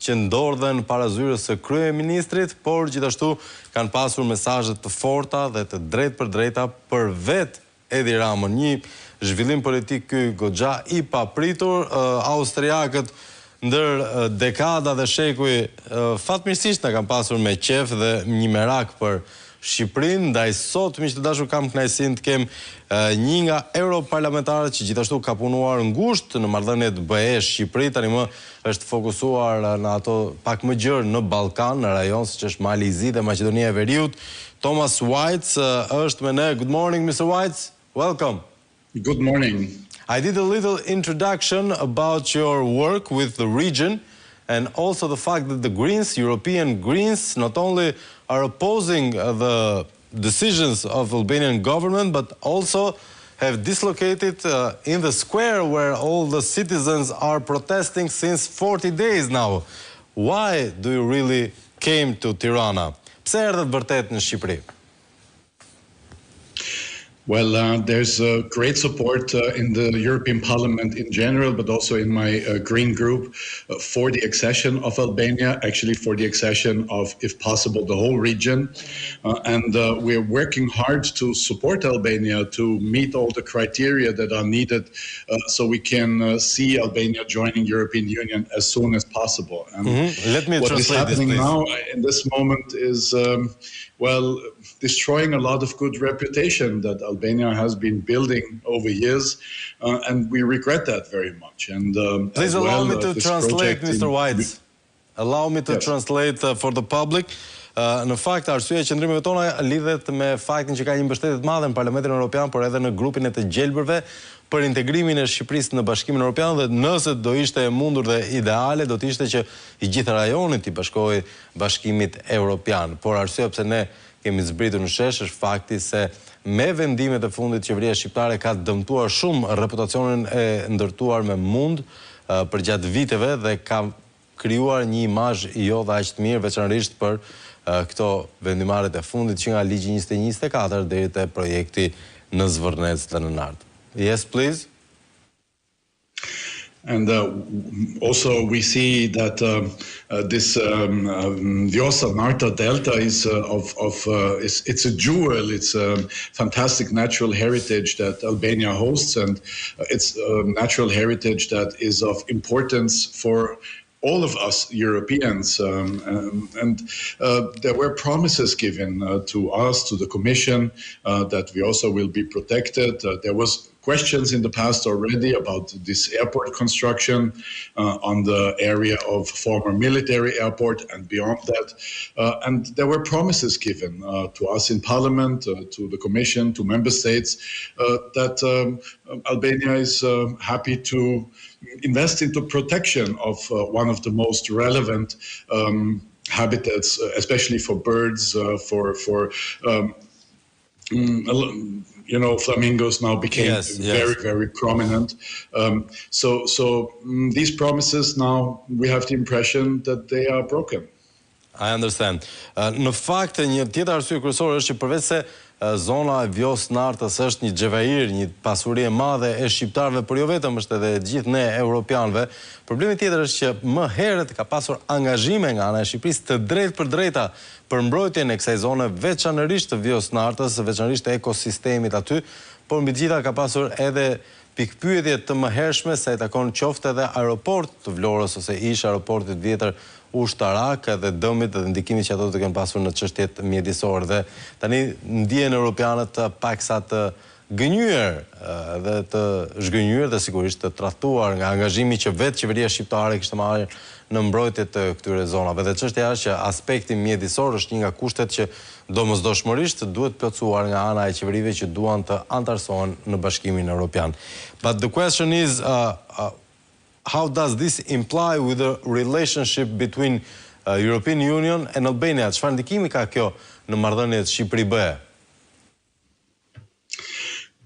që ndodhen para zyrës së kryeministrit, por gjithashtu kanë pasur mesazhe të forta dhe të drejtë për drejta për vetë Edi Ramën. Një zhvillim politik ky goxha i papritur, austriakët ndër dekada dhe shekuj fatmirësisht na kanë pasur me qef dhe një merak për Shqipërinë, ndaj sot, miq të dashur, kam kënaqësinë të kem një nga europarlamentarët që gjithashtu ka punuar ngushtë në marrëdhëniet BE-Shqipëri, tani më është fokusuar në ato pak më gjerë në Ballkan, në rajon siç është Mali i Zi dhe Maqedonia e Veriut. Thomas Waitz është me ne. Good morning, Mr. Waitz. Welcome. Good morning. I did a little introduction about your work with the region and also the fact that the Greens, European Greens, not only are opposing the decisions of the Albanian government, but also have dislocated in the square where all the citizens are protesting since 40 days now. Why do you really came to Tirana? Pse erdhët vërtet në Shqipëri? Well, there's great support in the European Parliament in general, but also in my Green Group for the accession of Albania, actually for the accession of, if possible, the whole region. And we're working hard to support Albania to meet all the criteria that are needed so we can see Albania joining European Union as soon as possible. And Let me what is translate happening this, now in this moment is, well, destroying a lot of good reputation that Albania has been building over years, and we regret that very much. And please allow me to translate, Mr. Waitz. Allow me to translate for the public. Në fakt, arsyeja e qëndrimeve tona lidhet me faktin që ka një mbështetje të madhe në Parlamentin Evropian, por edhe në grupin e të gjelbërve për integrimin e Shqipërisë në Bashkimin Evropian, dhe nëse do ishte e mundur dhe ideale, do të ishte që i gjithë rajoni të bashkohej Bashkimit Evropian. Por arsyeja pse ne kemi zbritur në shesh është fakti se me vendimet e fundit qeveria shqiptare ka dëmtuar shumë reputacionin e ndërtuar me mund për gjatë viteve dhe ka krijuar një imazh jo dhe aq të mirë, veçanërisht për këto vendimarrjet e fundit që nga ligji 21-24 deri te projekti në Zvërnec dhe në Nard. Yes, please. And also we see that this Vjosa-Narta Delta is it's a jewel. It's a fantastic natural heritage that Albania hosts, and it's a natural heritage that is of importance for all of us Europeans. And there were promises given to us, to the Commission, that Vjosa will be protected. There was questions in the past already about this airport construction on the area of former military airport and beyond that. And there were promises given to us in Parliament, to the Commission, to Member States, that Albania is happy to invest into protection of one of the most relevant habitats, especially for birds, you know, flamingos now became very prominent. So these promises now, we have the impression that they are broken. I understand. Në fakt, një tjetër arsye kryesore është që përveç se zona e Vjos-Nartës është një xhevair, një pasuri e madhe e shqiptarëve, por jo vetëm, është edhe gjithë ne europianëve. Problemi tjetër është që më herët ka pasur angazhime nga ana e Shqipërisë të drejtë për drejta për mbrojtjen e kësaj zone, veçanërisht të Vjos-Nartës, veçanërisht të ekosistemit aty, por mbi gjitha ka pasur edhe pikpyetje të mëhershme sa i takon qoftë edhe aeroport të Vlorës ose ish aeroportit vjetër ushtarak, dhe dëmit dhe ndikimit që ato të kenë pasur në çështjet mjedisore. Dhe tani ndjehen europianët paksa të gënjur dhe të zhgënjur dhe sigurisht të tradhtuar nga angazhimi që vetë qeveria shqiptare kishte marrë në mbrojtje të këtyre zonave. Dhe çështja është që aspekti mjedisor është një nga kushtet që domosdoshmërisht duhet plotësuar nga ana e qeverive që duan të antarësohen në Bashkimin Evropian. But the question is how does this imply with the relationship between European Union and Albania? Çfarë ndikimi ka kjo në marrëdhëniet Shqipëri-BE?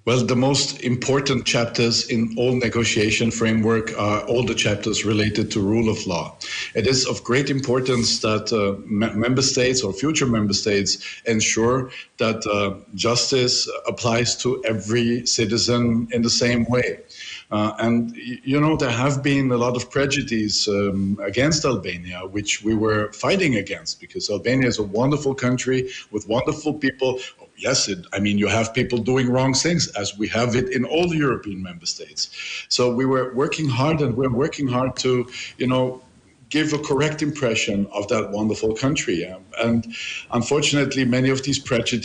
Well, the most important chapters in all negotiation framework are all the chapters related to rule of law. It is of great importance that member states or future member states ensure that justice applies to every citizen in the same way. There have been a lot of prejudice against Albania, which we were fighting against, because Albania is a wonderful country with wonderful people. Yes, you have people doing wrong things, as we have it in all the European member states. So we were working hard, and we're working hard to, give a correct impression of that wonderful country. And unfortunately, many of these prejudices